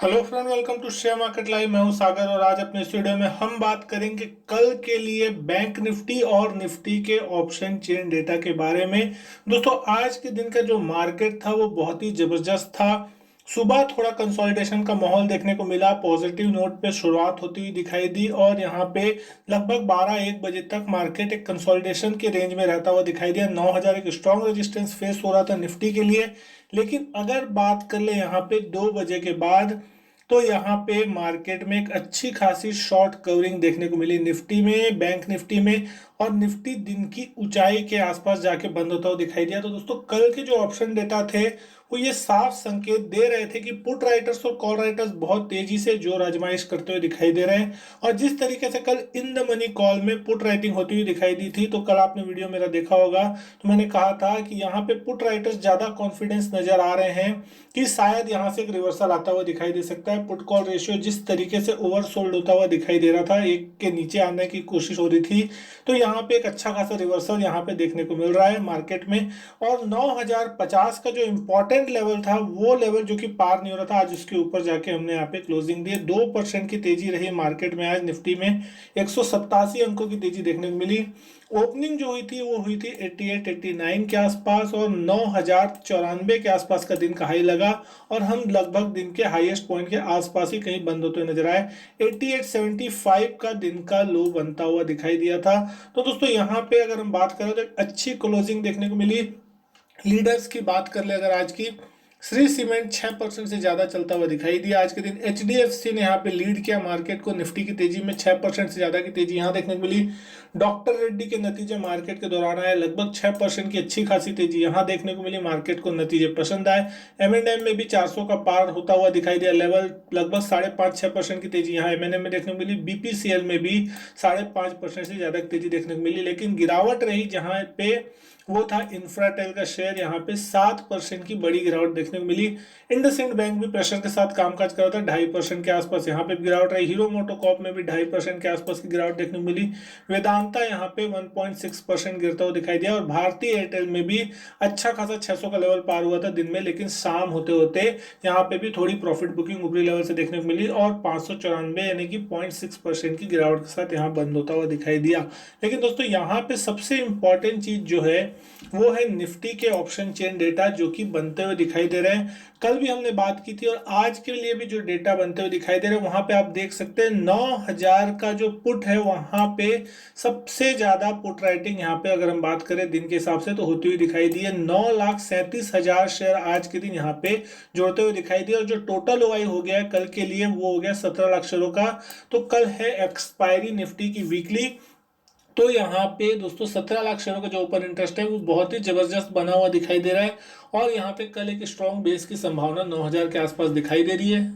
Hello friend, welcome to share market live. मैं हूं सागर और आज अपने इस वीडियो में हम बात करेंगे कल के लिए बैंक निफ्टी और निफ्टी के ऑप्शन चेन डेटा के बारे में। दोस्तों, आज के दिन का जो मार्केट था वो बहुत ही जबरदस्त था। सुबह थोड़ा कंसोलिडेशन का माहौल देखने को मिला, पॉजिटिव नोट पे शुरुआत होती हुई दिखाई दी और यहाँ पे लगभग 12-1 बजे तक मार्केट एक कंसोलिडेशन के रेंज में रहता हुआ दिखाई दिया। 9000 एक स्ट्रॉन्ग रेजिस्टेंस फेस हो रहा था निफ्टी के लिए। लेकिन अगर बात कर ले यहाँ पे 2 बजे के बाद, तो यहाँ पे मार्केट में एक अच्छी खासी शॉर्ट कवरिंग देखने को मिली निफ्टी में, बैंक निफ्टी में। और निफ्टी दिन की ऊंचाई के आसपास जाके बंद होता हुआ दिखाई दिया। तो दोस्तों, कल के जो ऑप्शन डेटा थे वो ये साफ संकेत दे रहे थे कि पुट राइटर्स और कॉल राइटर्स बहुत तेजी से जोर आजमाइश करते हुए दिखाई दे रहे हैं। और जिस तरीके से कल इन द मनी कॉल में पुट राइटिंग होती हुई दिखाई दी थी, तो कल आपने वीडियो मेरा देखा होगा, तो मैंने कहा था कि यहाँ पे पुट राइटर्स ज्यादा कॉन्फिडेंस नजर आ रहे हैं कि शायद यहाँ से एक रिवर्सल आता हुआ दिखाई दे सकता है। पुट कॉल रेशियो जिस तरीके से ओवरसोल्ड होता हुआ दिखाई दे रहा था, एक के नीचे आने की कोशिश हो रही थी, तो यहाँ पे एक अच्छा खासा रिवर्सल यहाँ पे देखने को मिल रहा है मार्केट में। और 9050 का जो इंपॉर्टेंट लेवल था, वो लेवल जो कि पार नहीं हो रहा था, आज उसके ऊपर जाके हमने यहाँ पे क्लोजिंग दी है। 2% की तेजी रही मार्केट में आज निफ्टी में, 187 अंकों की तेजी देखने को मिली। ओपनिंग जो हुई थी वो हुई थी 88-89 के आसपास और 9094 के आसपास का दिन का हाई लगा। और हम लगभग दिन के हाईएस्ट पॉइंट के आसपास ही कहीं बंद होते नजर आए। 8875 का दिन का लो बनता हुआ दिखाई दिया था। तो दोस्तों, यहाँ पे अगर हम बात करें तो एक अच्छी क्लोजिंग देखने को मिली। लीडर्स की बात कर ले अगर आज की, श्री सीमेंट 6% से ज्यादा चलता हुआ दिखाई दिया आज के दिन। एचडीएफसी ने यहाँ पे लीड किया मार्केट को निफ्टी की तेजी में, 6% से ज्यादा की तेजी यहाँ देखने को मिली। डॉक्टर रेड्डी के नतीजे मार्केट के दौरान आए, लगभग 6% की अच्छी खासी तेजी यहाँ देखने को मिली। मार्केट को नतीजे पसंद आए। एम में भी 400 का पार होता हुआ दिखाई दिया लेवल, लगभग 5.5-6% की तेजी यहाँ एम में देखने को मिली। बीपीसीएल में भी 5.5% से ज्यादा की तेजी देखने को मिली। लेकिन गिरावट रही जहां पे वो था इंफ्राटेल का शेयर, यहाँ पे 7% की बड़ी गिरावट देखने को मिली। इंडसइंड बैंक भी प्रेशर के साथ कामकाज कर रहा था, 2.5% के आसपास यहाँ पे गिरावट रही। हीरो मोटोकॉर्प में भी 2.5% के आसपास की गिरावट देखने को मिली। वेदांता यहाँ पे 1.6% गिरता हुआ दिखाई दिया। और भारतीय एयरटेल में भी अच्छा खासा 600 का लेवल पार हुआ था दिन में, लेकिन शाम होते होते यहाँ पे भी थोड़ी प्रॉफिट बुकिंग ऊपरी लेवल से देखने को मिली और 594 यानी कि 0.6% की गिरावट के साथ यहाँ बंद होता हुआ दिखाई दिया। लेकिन दोस्तों, यहाँ पे सबसे इंपॉर्टेंट चीज जो है वो है निफ्टी के ऑप्शन चेन डेटा, जो कि बनते हुए दिखाई दे रहे हैं। कल भी हमने बात की थी और आज के लिए भी जो डेटा बनते हुए दिखाई दे रहे हैं, वहां पे आप देख सकते हैं 9000 का जो पुट है, वहां पे सबसे ज्यादा पुट राइटिंग यहाँ पे अगर हम बात करें दिन के हिसाब से तो होती हुई दिखाई दी है। 9,37,000 शेयर आज के दिन यहाँ पे जोड़ते हुए दिखाई दिए। और जो टोटल ओआई हो गया है कल के लिए, वो हो गया 17 लाख शेयरों का। तो कल है एक्सपायरी निफ्टी की वीकली, तो यहाँ पे दोस्तों 17 लाख शेयरों का जो ओपन इंटरेस्ट है वो बहुत ही जबरदस्त बना हुआ दिखाई दे रहा है। और यहाँ पे कल एक स्ट्रॉन्ग बेस की संभावना 9000 के आसपास दिखाई दे रही है।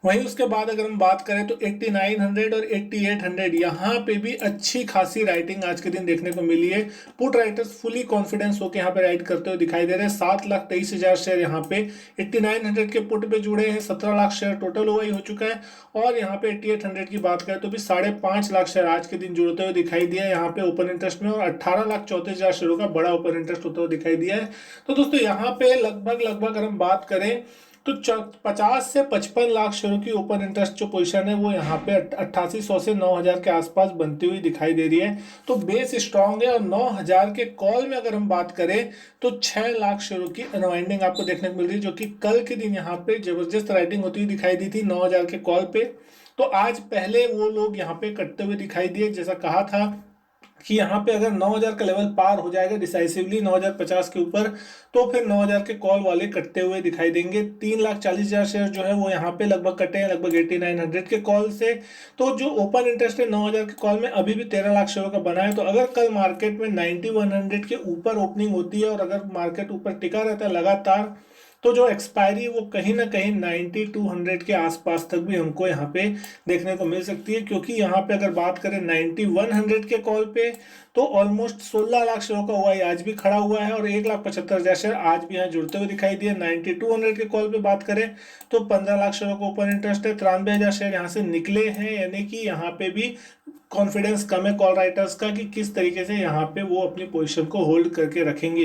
वहीं उसके बाद अगर हम बात करें तो 8900 और 8800 यहाँ पे भी अच्छी खासी राइटिंग आज के दिन देखने को मिली है। पुट राइटर्स फुली कॉन्फिडेंस होकर यहाँ पे राइट करते हुए दिखाई दे रहे हैं। 7,23,000 शेयर यहाँ पे 8900 के पुट पे जुड़े हैं। 17 लाख शेयर टोटल ओआई हो चुका है। और यहाँ पे 8800 की बात करें तो भी 5.5 लाख शेयर आज के दिन जुड़ते हुए दिखाई दिया है यहाँ पे ओपन इंटरेस्ट में। और 18,34,000 शेयरों का बड़ा ओपन इंटरेस्ट होता हुआ दिखाई दिया है। तो दोस्तों, यहाँ पे लगभग लगभग अगर हम बात करें तो 50 से 55 लाख शेयरों की ओपन इंटरेस्ट जो पोजीशन है वो यहाँ पे 8800 से 9000 के आसपास बनती हुई दिखाई दे रही है। तो बेस स्ट्रांग है। और 9000 के कॉल में अगर हम बात करें तो 6 लाख शेयरों की अनवाइंडिंग आपको देखने को मिल रही है, जो कि कल के दिन यहाँ पे जबरदस्त राइटिंग होती हुई दिखाई दी थी 9000 के कॉल पे। तो आज पहले वो लोग यहाँ पे कटते हुए दिखाई दिए, जैसा कहा था कि यहाँ पे अगर 9000 का लेवल पार हो जाएगा डिसाइसिवली 9050 के ऊपर, तो फिर 9000 के कॉल वाले कटते हुए दिखाई देंगे। 3,40,000 शेयर जो है वो यहाँ पे लगभग कटे हैं, लगभग 8900 के कॉल से। तो जो ओपन इंटरेस्ट है 9000 के कॉल में अभी भी 13 लाख शेयरों का बना है। तो अगर कल मार्केट में 9100 के ऊपर ओपनिंग होती है और अगर मार्केट ऊपर टिका रहता है लगातार, तो जो एक्सपायरी वो कहीं ना कहीं 9200 के आसपास तक भी हमको यहाँ पे देखने को मिल सकती है। क्योंकि यहाँ पे अगर बात करें 9100 के कॉल पे, तो ऑलमोस्ट 16 लाख शेयरों का ओआई आज भी खड़ा हुआ है और 1,75,000 शेयर आज भी यहाँ जुड़ते हुए दिखाई दिए। 9200 के कॉल पे बात करें तो 15 लाख शेयरों का ओपन इंटरेस्ट है। 93,000 शेयर यहाँ से निकले हैं, यानी कि यहाँ पे भी कॉन्फिडेंस कम है कॉल राइटर्स का कि किस तरीके से यहाँ पे वो अपनी पोजीशन को होल्ड करके रखेंगे।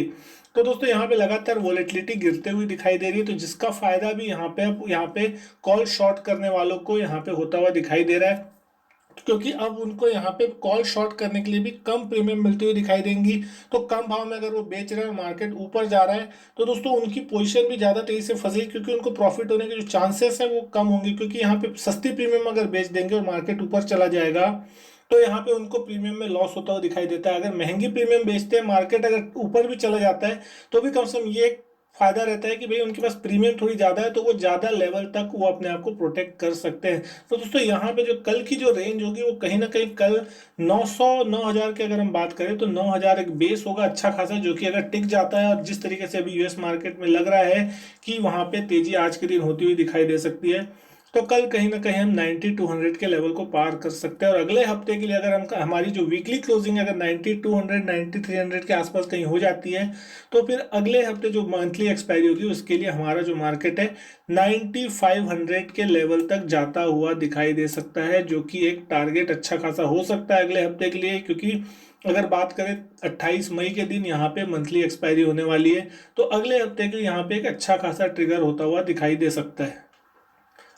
तो दोस्तों यहाँ पे लगातार वॉलेटिलिटी गिरते हुए दिखाई दे रही है, तो जिसका फायदा भी यहाँ पे कॉल शॉर्ट करने वालों को यहाँ पे होता हुआ दिखाई दे रहा है, क्योंकि अब उनको यहाँ पे कॉल शॉर्ट करने के लिए भी कम प्रीमियम मिलती हुई दिखाई देंगी। तो कम भाव में अगर वो बेच रहे हैं, मार्केट ऊपर जा रहा है, तो दोस्तों उनकी पोजीशन भी ज़्यादा तेजी से फंसेगी, क्योंकि उनको प्रॉफिट होने के जो चांसेस है वो कम होंगे, क्योंकि यहाँ पे सस्ती प्रीमियम अगर बेच देंगे और मार्केट ऊपर चला जाएगा तो यहाँ पे उनको प्रीमियम में लॉस होता हुआ दिखाई देता है। अगर महंगी प्रीमियम बेचते हैं, मार्केट अगर ऊपर भी चला जाता है, तो भी कम से कम ये फायदा रहता है कि भाई उनके पास प्रीमियम थोड़ी ज़्यादा है, तो वो ज़्यादा लेवल तक वो अपने आप को प्रोटेक्ट कर सकते हैं। तो दोस्तों यहाँ पे जो कल की जो रेंज होगी वो कहीं ना कहीं कल 900 9000 की अगर हम बात करें तो 9000 एक बेस होगा अच्छा खासा, जो कि अगर टिक जाता है और जिस तरीके से अभी यूएस मार्केट में लग रहा है कि वहाँ पे तेजी आज के दिन होती हुई दिखाई दे सकती है, तो कल कहीं ना कहीं हम 9200 के लेवल को पार कर सकते हैं। और अगले हफ्ते के लिए अगर हम हमारी जो वीकली क्लोजिंग अगर 9200 9300 के आसपास कहीं हो जाती है, तो फिर अगले हफ्ते जो मंथली एक्सपायरी होगी उसके लिए हमारा जो मार्केट है 9500 के लेवल तक जाता हुआ दिखाई दे सकता है, जो कि एक टारगेट अच्छा खासा हो सकता है अगले हफ्ते के लिए। क्योंकि अगर बात करें 28 मई के दिन यहाँ पे मंथली एक्सपायरी होने वाली है, तो अगले हफ्ते के लिए यहाँ पे एक अच्छा खासा ट्रिगर होता हुआ दिखाई दे सकता है।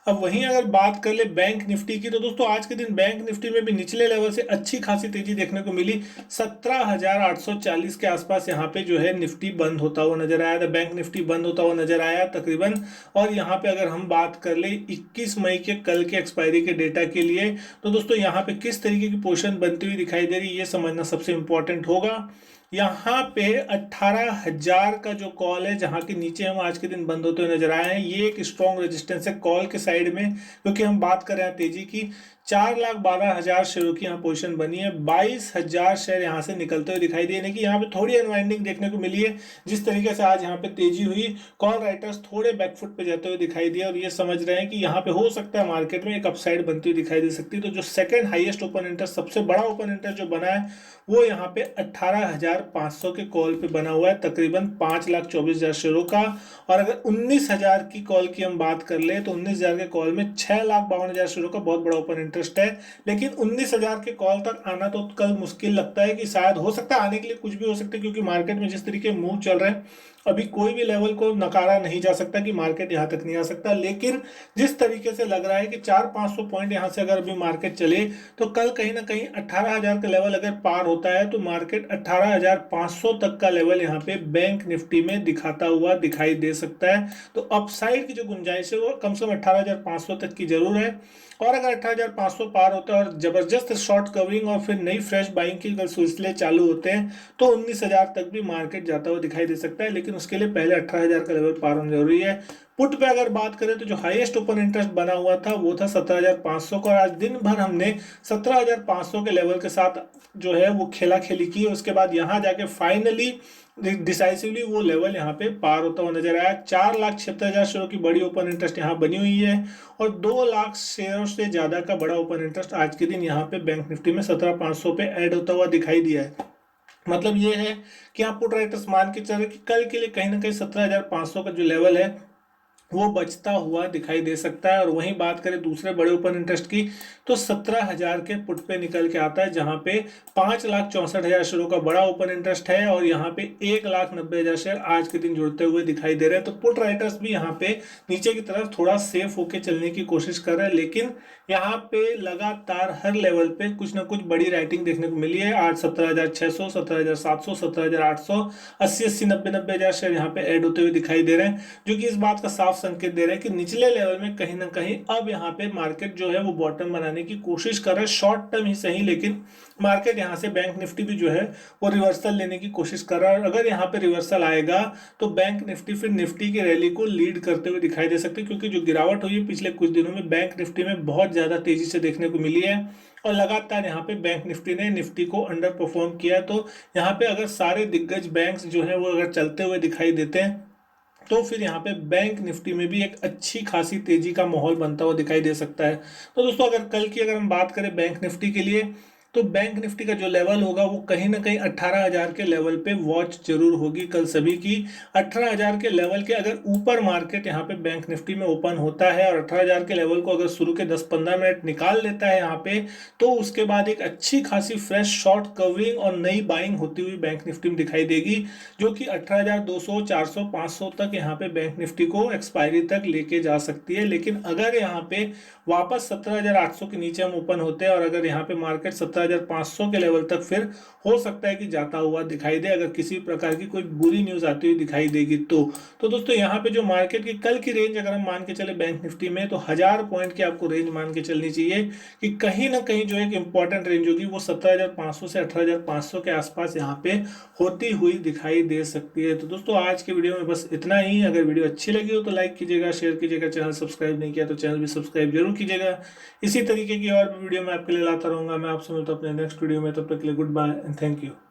अब वहीं अगर बात कर ले बैंक निफ्टी की, तो दोस्तों आज के दिन बैंक निफ्टी में भी निचले लेवल से अच्छी खासी तेजी देखने को मिली। 17,840 के आसपास यहाँ पे जो है निफ्टी बंद होता हुआ नजर आया था, बैंक निफ्टी बंद होता हुआ नजर आया तकरीबन। और यहाँ पे अगर हम बात कर ले 21 मई के कल के एक्सपायरी के डेटा के लिए, तो दोस्तों यहाँ पे किस तरीके की पोजीशन बनती हुई दिखाई दे रही है ये समझना सबसे इंपॉर्टेंट होगा। यहाँ पे 18,000 का जो कॉल है, जहाँ के नीचे हम आज के दिन बंद होते हुए नजर आए हैं, ये एक स्ट्रॉन्ग रेजिस्टेंस है कॉल के साइड में, क्योंकि हम बात कर रहे हैं तेजी की। 4,12,000 शेयरों की यहाँ पोजीशन बनी है, 22,000 शेयर यहाँ से निकलते हुए दिखाई दिए, यानी कि यहाँ पे थोड़ी अनवाइंडिंग देखने को मिली है। जिस तरीके से आज यहाँ पे तेजी हुई, कॉल राइटर्स थोड़े बैकफुट पे जाते हुए दिखाई दिए और ये समझ रहे हैं कि यहाँ पे हो सकता है मार्केट में एक अपसाइड बनती हुई दिखाई दे सकती है। तो जो सेकंड हाईएस्ट ओपन इंटरेस्ट, सबसे बड़ा ओपन इंटरेस्ट जो बना है, वो यहाँ पे 18,500 के कॉल पे बना हुआ है, तकरीबन 5,24,000 शेयरों का। और अगर 19,000 की कॉल की हम बात कर ले, तो 19,000 के कॉल में 6,52,000 शेयरों का बहुत बड़ा ओपन इंटरेस्ट है। लेकिन 19,000 के कॉल तक आना तो कल मुश्किल लगता है, कि शायद हो सकता है आने के लिए कुछ भी हो सकता है, क्योंकि मार्केट में जिस तरीके मूव चल रहे हैं अभी कोई भी लेवल को नकारा नहीं जा सकता कि मार्केट यहाँ तक नहीं आ सकता। लेकिन जिस तरीके से लग रहा है कि 400-500 पॉइंट यहाँ से अगर अभी मार्केट चले, तो कल कहीं ना कहीं 18,000 का लेवल अगर पार होता है, तो मार्केट 18,500 तक का लेवल यहाँ पे बैंक निफ्टी में दिखाता हुआ दिखाई दे सकता है। तो अपसाइड की जो गुंजाइश है वो कम से कम 18,500 तक की जरूर है। और अगर 18,500 पार होता है और जबरदस्त शॉर्ट कवरिंग और फिर नई फ्रेश बाइंग की अगर सिलसिले चालू होते हैं, तो 19,000 तक भी मार्केट जाता हुआ दिखाई दे सकता है। लेकिन उसके लिए पहले 18,000 का लेवल पार होना जरूरी है। पुट पे अगर बात करें तो जो हाईएस्ट ओपन इंटरेस्ट बना हुआ था वो था 17,500 का, और आज दिन भर हमने 17,500 के लेवल के साथ जो है वो खेला खेली की। उसके बाद यहाँ जाके फाइनली डिसाइसिवली वो लेवल यहाँ पे पार होता हुआ नजर आया। 4,76,000 शेयरों की बड़ी ओपन इंटरेस्ट यहाँ बनी हुई है, और 2 लाख शेयरों से ज्यादा का बड़ा ओपन इंटरेस्ट आज के दिन यहाँ पे बैंक निफ्टी में 17,500 पे ऐड होता हुआ दिखाई दिया है। मतलब ये है कि आप पुट राइटर्स मान के चले कि कल के लिए कहीं ना कहीं 17,500 का जो लेवल है वो बचता हुआ दिखाई दे सकता है। और वहीं बात करें दूसरे बड़े ओपन इंटरेस्ट की, तो 17,000 के पुट पे निकल के आता है, जहां पे 5,64,000 शेयरों का बड़ा ओपन इंटरेस्ट है, और यहाँ पे 1,90,000 शेयर आज के दिन जुड़ते हुए दिखाई दे रहे हैं। तो पुट राइटर्स भी यहाँ पे नीचे की तरफ थोड़ा सेफ होके चलने की कोशिश कर रहे हैं, लेकिन यहाँ पे लगातार हर लेवल पे कुछ ना कुछ बड़ी राइटिंग देखने को मिली है। आज 17,600, 17,700, 17,800, 80, 90,000 शेयर यहाँ पे ऐड होते हुए दिखाई दे रहे हैं, जो कि इस बात का साफ संकेत दे रहे हैं कि निचले लेवल में कहीं ना कहीं अब यहाँ पे मार्केट जो है वो बॉटम बनाने की कोशिश कर रहा है, शॉर्ट टर्म ही सही। लेकिन मार्केट यहाँ से बैंक निफ्टी भी जो है वो रिवर्सल लेने की कोशिश कर रहा है, और अगर यहाँ पे रिवर्सल आएगा तो बैंक निफ्टी फिर निफ्टी की रैली को लीड करते हुए दिखाई दे सकते हैं, क्योंकि जो गिरावट हुई है पिछले कुछ दिनों में बैंक निफ्टी में बहुत ज्यादा तेजी से देखने को मिली है, और लगातार यहाँ पे बैंक निफ्टी ने निफ्टी को अंडर परफॉर्म किया। तो यहाँ पे अगर सारे दिग्गज बैंक्स जो है वो अगर चलते हुए दिखाई देते हैं, तो फिर यहाँ पे बैंक निफ्टी में भी एक अच्छी खासी तेजी का माहौल बनता हुआ दिखाई दे सकता है। तो दोस्तों अगर कल की अगर हम बात करें बैंक निफ्टी के लिए, तो बैंक निफ्टी का जो लेवल होगा वो कहीं ना कहीं 18,000 के लेवल पे वॉच जरूर होगी कल सभी की। 18,000 के लेवल के अगर ऊपर मार्केट यहाँ पे बैंक निफ्टी में ओपन होता है और 18,000 के लेवल को अगर शुरू के 10-15 मिनट निकाल लेता है यहाँ पे, तो उसके बाद एक अच्छी खासी फ्रेश शॉर्ट कवरिंग और नई बाइंग होती हुई बैंक निफ्टी में दिखाई देगी, जो कि 18,200, 400, 500 तक यहाँ पे बैंक निफ्टी को एक्सपायरी तक लेके जा सकती है। लेकिन अगर यहाँ पे वापस 17,800 के नीचे हम ओपन होते हैं और अगर यहाँ पे मार्केट 17,500 के लेवल तक फिर हो सकता है कि जाता हुआ दिखाई दे, अगर किसी प्रकार की कोई बुरी न्यूज आती हुई दिखाई देगी तो दोस्तों यहाँ पे जो मार्केट की कल की रेंज अगर हम मान के चले बैंक निफ्टी में, तो 1000 पॉइंट की आपको रेंज मान के चलनी चाहिए कि कहीं ना कहीं जो एक इंपॉर्टेंट रेंज होगी वो 17,500 से 18,500 के आसपास यहाँ पे होती हुई दिखाई दे सकती है। तो दोस्तों आज के वीडियो में बस इतना ही। अगर वीडियो अच्छी लगी हो तो लाइक कीजिएगा, शेयर कीजिएगा, चैनल सब्सक्राइब नहीं किया तो चैनल भी सब्सक्राइब जरूर कीजिएगा। इसी तरीके की और भी वीडियो मैं आपके लिए लाता रहूंगा। मैं आपसे मिलता हूं अपने नेक्स्ट वीडियो में, तब तक के लिए good bye and thank you.